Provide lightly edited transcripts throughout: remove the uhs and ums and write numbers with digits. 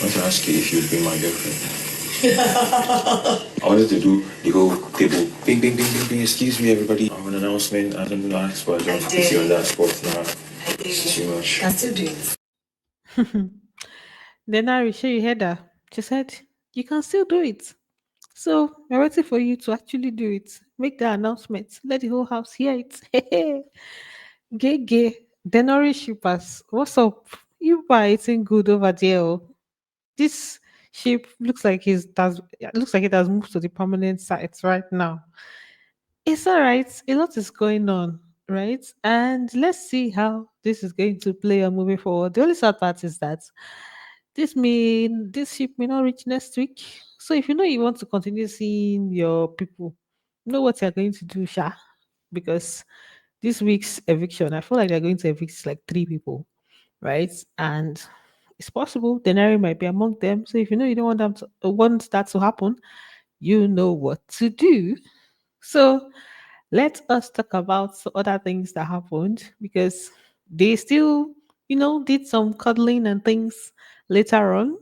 want to ask you if you'd be my girlfriend. I wanted to do the whole table. Bing, bing, bing, bing, bing. Excuse me, everybody. I have an announcement. I don't know, ask, but I don't put you on that spot now. It's too much. I still do it. Denari, sure you heard her. She said, you can still do it. So we're waiting for you to actually do it. Make the announcement. Let the whole house hear it. Gay, gay. Denari shippers. What's up? You are eating good over there. Oh. This ship looks like it has moved to the permanent site right now. It's all right. A lot is going on, right? And let's see how this is going to play on moving forward. The only sad part is that this ship may not reach next week. So if you know you want to continue seeing your people, know what you're going to do, Sha. Because this week's eviction, I feel like they're going to evict like 3 people, right? And it's possible Denari might be among them. So if you know you don't want that to happen, you know what to do. So let us talk about other things that happened because they still, did some cuddling and things later on.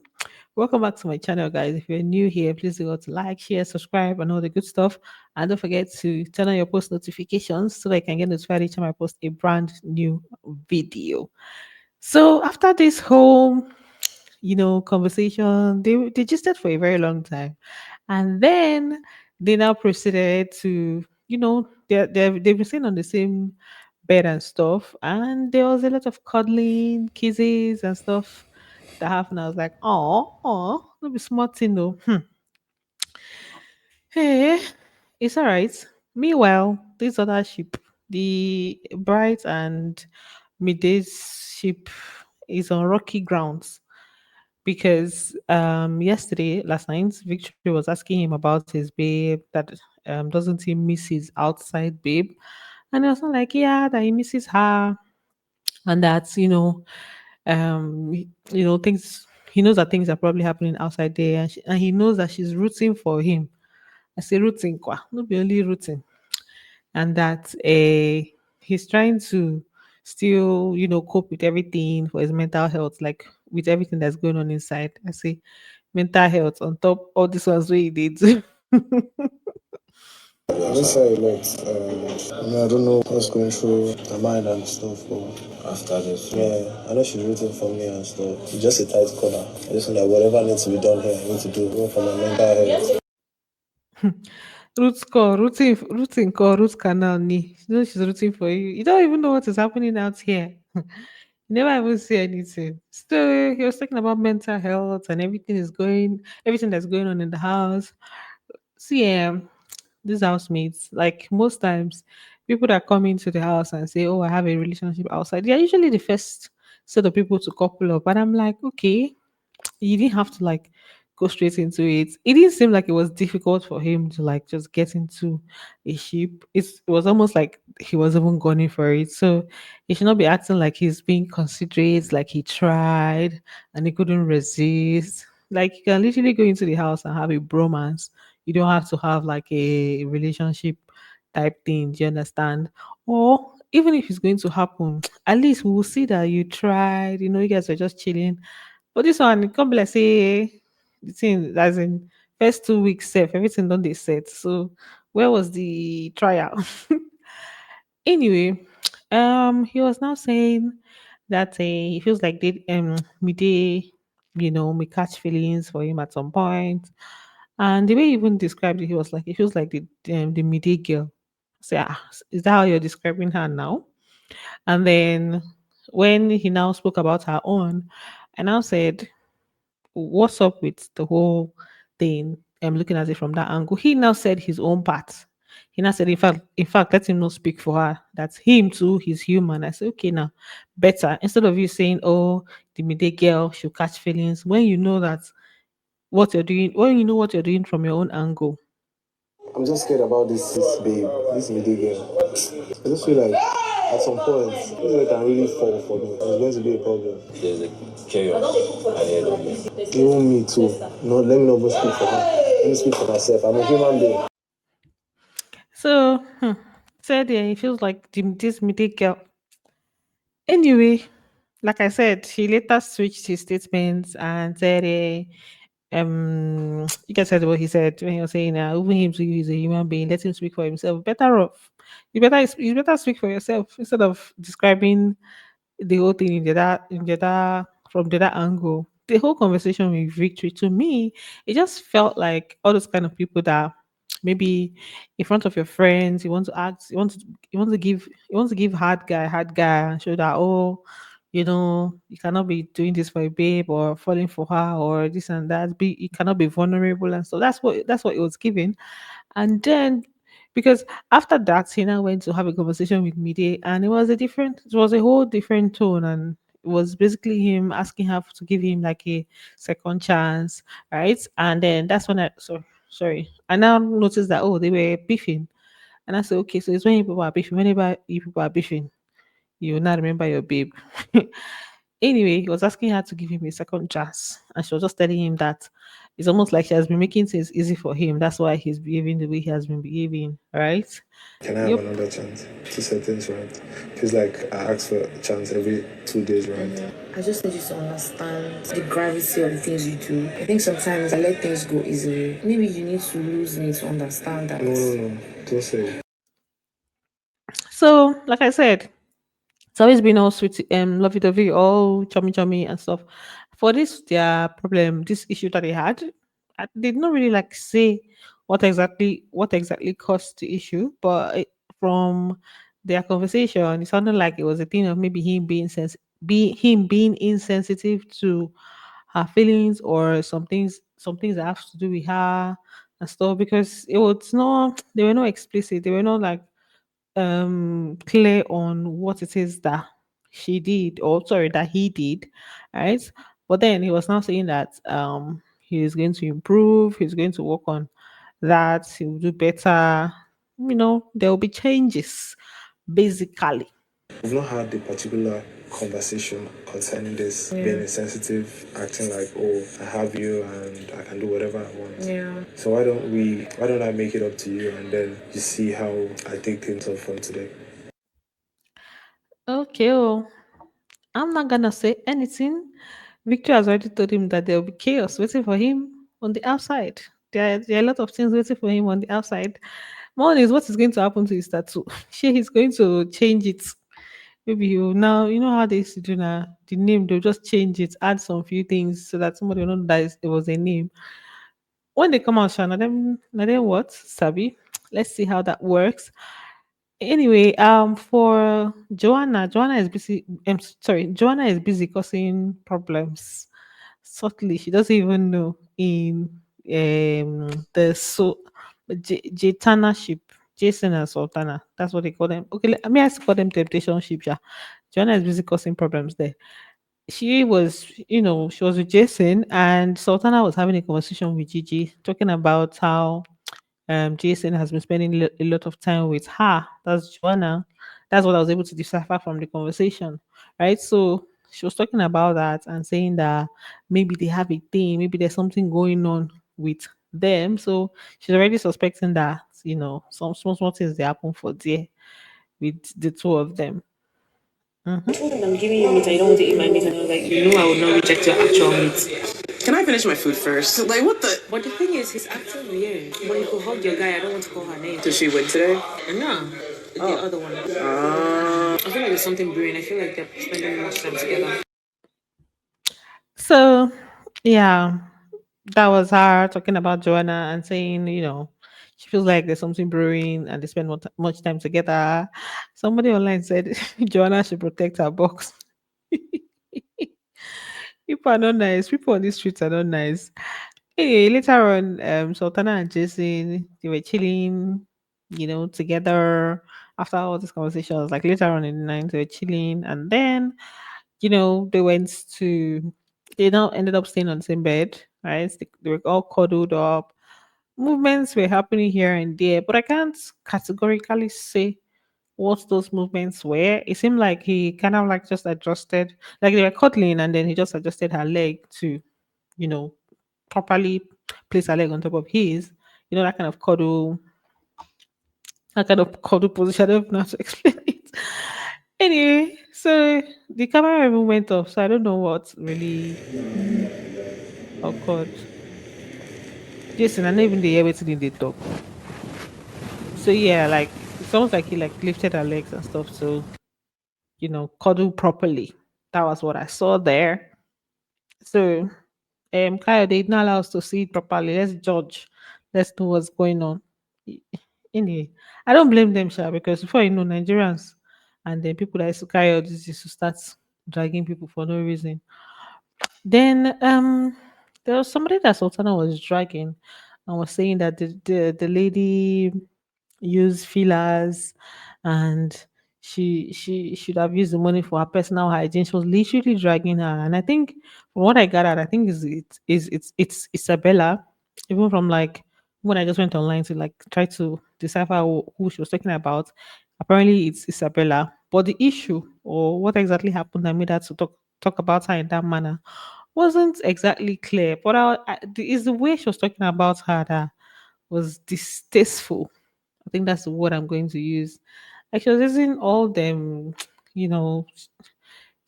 Welcome back to my channel, guys. If you're new here, please go to like, share, subscribe, and all the good stuff. And don't forget to turn on your post notifications so that you can get notified each time I post a brand new video. So after this whole, conversation, they gisted for a very long time. And then they now proceeded to, they've been sitting on the same bed and stuff. And there was a lot of cuddling, kisses, and stuff that happened. I was like, oh, no be smart thing though. Hey, it's all right. Meanwhile, this other ship, the Bright and Midday's ship, is on rocky grounds because last night, Victory was asking him about his babe that doesn't he miss his outside babe, and he was not like, yeah, that he misses her, and that things, he knows that things are probably happening outside there, and he knows that she's rooting for him. I say rooting, kwa, not be only rooting, and that he's trying to still cope with everything for his mental health, like with everything that's going on inside. I say mental health on top all this ones where he did. I miss her a lot. I don't know what's going through her mind and stuff, but After this, yeah, I know she's rooting for me and stuff. It's just a tight corner. I just know that whatever needs to be done here, I need to do even for my mental health. Rooting call root canal ni. You know she's rooting for you. You don't even know what is happening out here. You never even see anything. Still, he was talking about mental health and everything that's going on in the house. See, these housemates, like most times, people that come into the house and say, "Oh, I have a relationship outside," they are usually the first set of people to couple up. And I'm like, okay, you didn't have to like go straight into it. It didn't seem like it was difficult for him to like just get into a ship. It was almost like he was even going for it. So he should not be acting like he's being considerate, like he tried and he couldn't resist. Like you can literally go into the house and have a bromance. You don't have to have like a relationship type thing. Do you understand? Or even if it's going to happen, at least we will see that you tried. You guys are just chilling, but this one, it can't be like say the thing as in first 2 weeks safe, everything done they set. So where was the trial? Anyway, he was now saying that he feels like me may catch feelings for him at some point. And the way he even described it, he feels like the midday girl. Say, is that how you're describing her now? And then when he now spoke about her own, I now said, what's up with the whole thing? I'm looking at it from that angle. He now said his own part. He now said, in fact, let him not speak for her. That's him too. He's human. I said, okay, now better. Instead of you saying, oh, the midday girl should catch feelings, when you know that what you're doing, when you know what you're doing from your own angle. I'm just scared about this babe, this middle girl. I just feel like at some point, this girl can really fall for me. It's going to be a problem. there's a chaos ahead of me. Even me too. No, let me not even speak for her. Let me speak for myself. I'm a human being. So said yeah, he feels like this midday girl. Anyway, like I said, she later switched his statements and said, you guys heard what he said when he was saying, even him to you is a human being, let him speak for himself. Better off. You better speak for yourself instead of describing the whole thing in the other from the other angle. The whole conversation with Victory, to me, it just felt like all those kind of people that maybe in front of your friends you want to act, you want to give hard guy and show that, oh, you cannot be doing this for a babe or falling for her or this and that. You cannot be vulnerable, and so that's what it was giving. And then, because after that, he now went to have a conversation with Mide, and it was a whole different tone, and it was basically him asking her to give him like a second chance, right? And then that's when sorry, I now noticed that, oh, they were beefing, and I said, okay, so it's when you people are beefing. Whenever you people are beefing, you will not remember your babe. Anyway, he was asking her to give him a second chance, and she was just telling him that it's almost like she has been making things easy for him. That's why he's behaving the way he has been behaving, right? Can I have Yep. another chance to set things right? Feels like I ask for a chance every 2 days, right? I just need you to understand the gravity of the things you do. I think sometimes I let things go easily. Maybe you need to lose me to understand that. No, no, no. Don't say it. So, like I said, it's always been all sweet, lovey dovey, all chummy chummy and stuff. For this, their problem, this issue that they had, they did not really like say what exactly caused the issue, but from their conversation, it sounded like it was a thing of maybe him being insensitive to her feelings, or some things that have to do with her and stuff. Because it was not they were not explicit, they were not like clear on what it is that she did, or sorry, that he did, right? But then he was now saying that he is going to improve, he's going to work on that, he'll do better, there will be changes, basically. We've not had the particular conversation concerning this being insensitive, acting like, oh, I have you and I can do whatever I want. Yeah. So why don't I make it up to you and then you see how I take things off from today? Okay, oh, I'm not gonna say anything. Victor has already told him that there will be chaos waiting for him on the outside. There are a lot of things waiting for him on the outside. One is what is going to happen to his tattoo. Sure, he's going to change it. Maybe you now, you know how they used to do now. The name, they'll just change it, add some few things so that somebody will know that it was a name. When they come out, Shana, then what? Sabi. Let's see how that works. Anyway, for Joanna is busy. Sorry, Joanna is busy causing problems. Subtly, she doesn't even know in the Jatana ship, Jason and Sultana. That's what they call them. Okay, I mean, I call them temptation ship. Yeah, Joanna is busy causing problems there. She was with Jason, and Sultana was having a conversation with Gigi, talking about how Jason has been spending a lot of time with her. That's Joanna. That's what I was able to decipher from the conversation, right? So she was talking about that and saying that maybe they have a thing, maybe there's something going on with them. So she's already suspecting that some small things they happen for there with the two of them. I told him I'm giving you meat and you don't want to eat my meat, and I was like, you know I would not reject your actual meat. Can I finish my food first? Like, what the? But the thing is, he's acting weird. When you could hug your guy, I don't want to call her name. Did she win today? No, the other one. I feel like there's something brewing. I feel like they're spending much time together. So yeah, that was her talking about Joanna and saying, she feels like there's something brewing and they spend much time together. Somebody online said Joanna should protect her box. People are not nice. People on the streets are not nice. Anyway, later on, Sultana and Jason, they were chilling, together after all these conversations. Like later on in the night, they were chilling, and then, they they now ended up staying on the same bed, right? They were all cuddled up. Movements were happening here and there, but I can't categorically say what those movements were. It seemed like he kind of like just adjusted, like they were cuddling, and then he just adjusted her leg to, you know, properly place her leg on top of his. That kind of cuddle, that kind of cuddle position. I don't know how to explain it. Anyway, so the camera even went off, so I don't know what really occurred. Jason, I know even the everything in the talk. So yeah, like it's almost like he like lifted her legs and stuff to, cuddle properly. That was what I saw there. So Kyle, they did not allow us to see it properly. Let's judge. Let's know what's going on. I- Anyway, I don't blame them, Sha, because before you know, Nigerians and then people that used to carry all this used to start dragging people for no reason. Then there was somebody that Sultana was dragging and was saying that the lady used fillers and she should have used the money for her personal hygiene. She was literally dragging her. And I think from what I gathered, I think it's Isabella. Even from like when I just went online to like try to decipher who she was talking about, apparently it's Isabella. But the issue or what exactly happened that made her to talk about her in that manner wasn't exactly clear. But it's the way she was talking about her that was distasteful. I think that's the word I'm going to use. Like she was using all them, you know,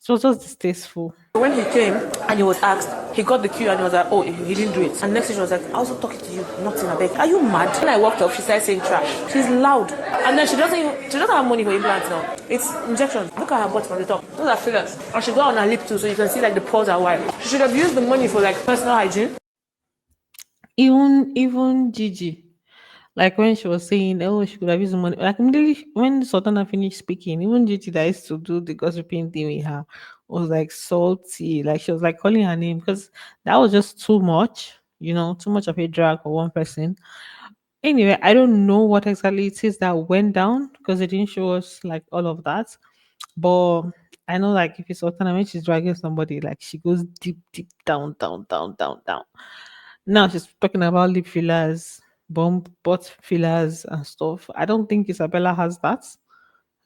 it was just distasteful. When he came and he was asked, he got the cue and he was like, oh, he didn't do it. And next thing she was like, I was talking to you, nothing, I beg. Are you mad? When I walked up, she started saying trash. She's loud. And then she doesn't have money for implants now. It's injections. Look at her butt from the top. Those are fillers. And she got on her lip too, so you can see like the pores are wide. She should have used the money for like personal hygiene. Even Gigi, like when she was saying, oh, she could have used the money. Like immediately when Sultana finished speaking, even Gigi that used to do the gossiping thing with her was like salty. Like she was like calling her name because that was just too much, too much of a drag for one person. Anyway, I don't know what exactly it is that went down because they didn't show us like all of that. But I know like if it's Sultana when she's dragging somebody, like she goes deep, deep down, down, down, down, down. Now she's talking about lip fillers, butt fillers and stuff. I don't think Isabella has that.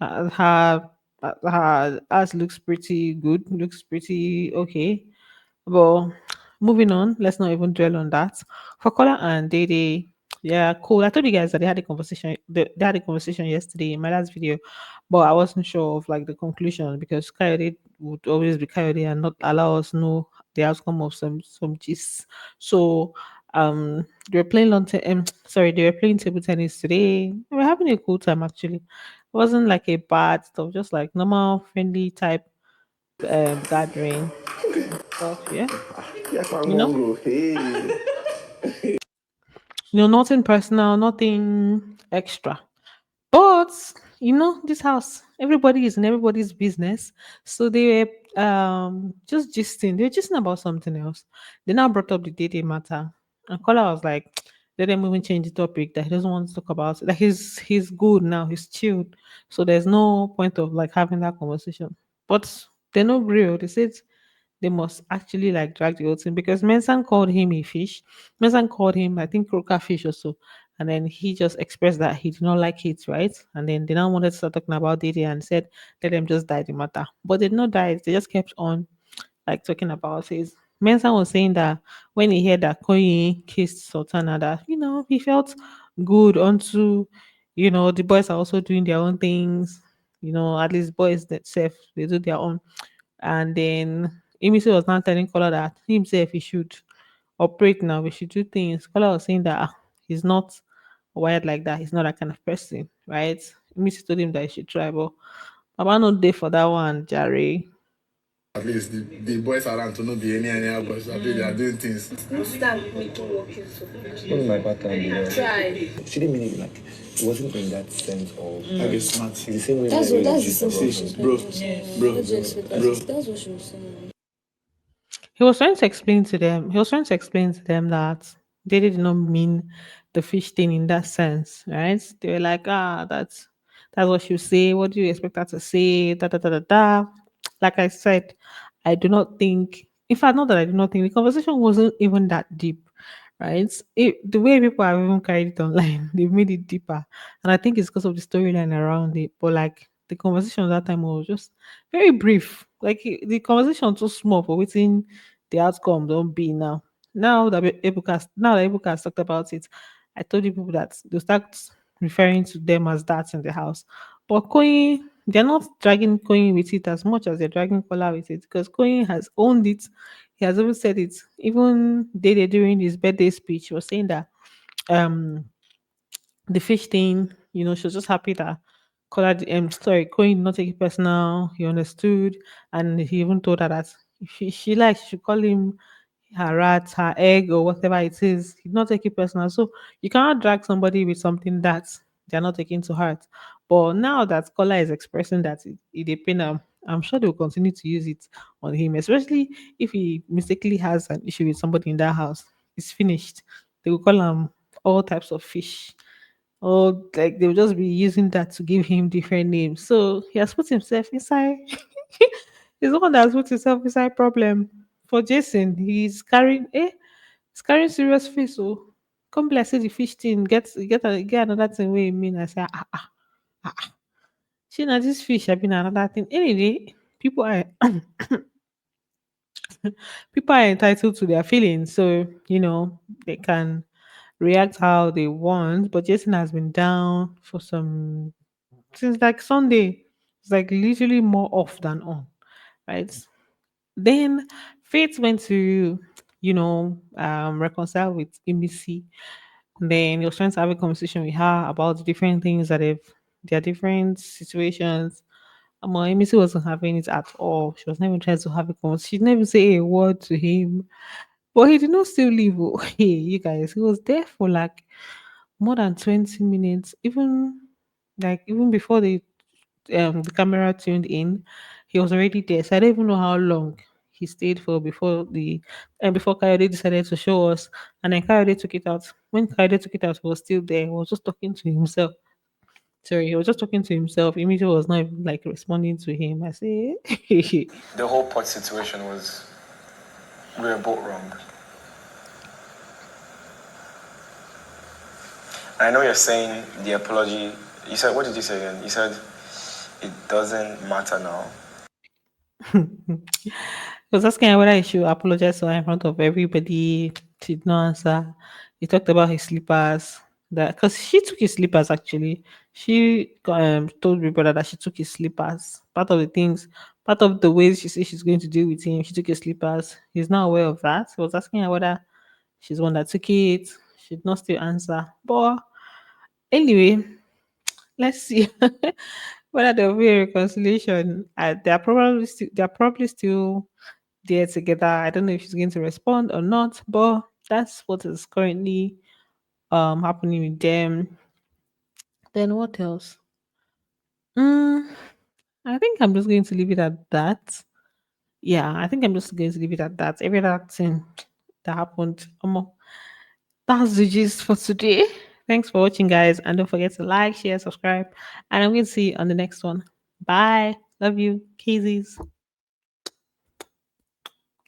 Her ass looks pretty good, looks pretty okay. But moving on, let's not even dwell on that. For Kola and Dede, yeah, cool. I told you guys that they had a conversation. They had a conversation yesterday in my last video, but I wasn't sure of like the conclusion because Coyote would always be Coyote and not allow us know the outcome of some gist. So they were playing sorry, they were playing table tennis today. We were having a cool time actually. It wasn't like a bad stuff, just like normal friendly type gathering and stuff. Yeah, Yes, I'm you know, Mongo. Hey. nothing personal, nothing extra. But this house, everybody is in everybody's business. So they were just gisting. They were gisting about something else. They now brought up the dating matter. And Kola was like, let them even change the topic that he doesn't want to talk about. Like he's good now, he's chilled. So there's no point of like having that conversation. But they're not real. They said they must actually like drag the whole thing because Mensan called him a fish. Mensan called him, I think, croaker fish or so. And then he just expressed that he did not like it, right? And then they now wanted to start talking about Diddy and said, let them just die the matter. But they did not die, they just kept on like talking about it. Mensan was saying that when he heard that Koyi kissed Sultana, that he felt good onto the boys are also doing their own things. At least boys themselves they do their own. And then Imisi was now telling Kola that he himself he should operate now. We should do things. Kola was saying that he's not wired like that. He's not that kind of person, right? Imisi told him that he should try, but Baba not there for that one, Jerry. At least the boys around to not be any boys. I they are doing things. Don't start making working so. One of my pattern, Try. she didn't mean it like it wasn't in that sense of I get smart. it's the same way That's my what that's gist the about same something. Bro, bro, What do you expect? bro. That's what she was saying. He was trying to explain to them. He was trying to explain to them that they did not mean the fish thing in that sense, right? They were like, that's what she say. What do you expect her to say? Da da da da da. Like I said, I do not think. In fact, not that I do not think the conversation wasn't even that deep, right? The way people have even carried it online, they've made it deeper, and I think it's because of the storyline around it. But like the conversation at that time was just very brief. Like the conversation too small for waiting the outcome don't be now. Now that Ebuka has talked about it, I told you people that they'll start referring to them as that in the house. But Koyi they're not dragging Koyin with it as much as they're dragging Kola with it because Koyin has owned it. He has even said it. Even Dede during his birthday speech was saying that um the fish thing, she was just happy that Koyin did not take it personal. He understood, and he even told her that if she likes, she should call him her rat, her egg, or whatever it is. He did not take it personal. So you cannot drag somebody with something that they're not taking to heart. But now that Kola is expressing that it dey pain am, I'm sure they'll continue to use it on him, especially if he mistakenly has an issue with somebody in that house. It's finished. They will call him all types of fish. Or like they'll just be using that to give him different names. So he has put himself inside. He's the one that has put himself inside problem. For Jason, he's carrying serious fish. So come bless the fish thing, get another thing where you mean. I say, see now this fish have been another thing. Anyway, people are people are entitled to their feelings, so they can react how they want. But Jason has been down for some since like Sunday. It's like literally more off than on, right? Then Faith went to, reconcile with IMISI. Then he was trying to have a conversation with her about the different things that their different situations. IMISI wasn't having it at all. She was not even trying to have a conversation. She didn't even say a word to him. But he did not still leave. Oh. Hey, you guys, he was there for like more than 20 minutes, even before the camera tuned in, he was already there. So I don't even know how long he stayed for before Coyote decided to show us. And then Coyote took it out. When Coyote took it out, he was still there. He was just talking to himself. Sorry, he was just talking to himself. Immediately was not even, like responding to him. I say The whole pot situation was, we were both wrong. I know you're saying the apology. You said, what did you say again? You said it doesn't matter now. he was asking her whether he should apologize to her in front of everybody. She did not answer. He talked about his slippers. That because she took his slippers actually. She told my brother that she took his slippers. Part of the ways she says she's going to deal with him, she took his slippers. He's not aware of that. He was asking her whether she's the one that took it. She did not still answer. But anyway, let's see whether there will be a reconciliation. They're probably still there together. I don't know if she's going to respond or not, but that's what is currently happening with them. Then what else? Mm, I think I'm just going to leave it at that. Yeah, I think I'm just going to leave it at that. Every other thing that happened, that's the gist for today. Thanks for watching, guys, and don't forget to like, share, subscribe, and I'm going to see you on the next one. Bye. Love you, Kazies.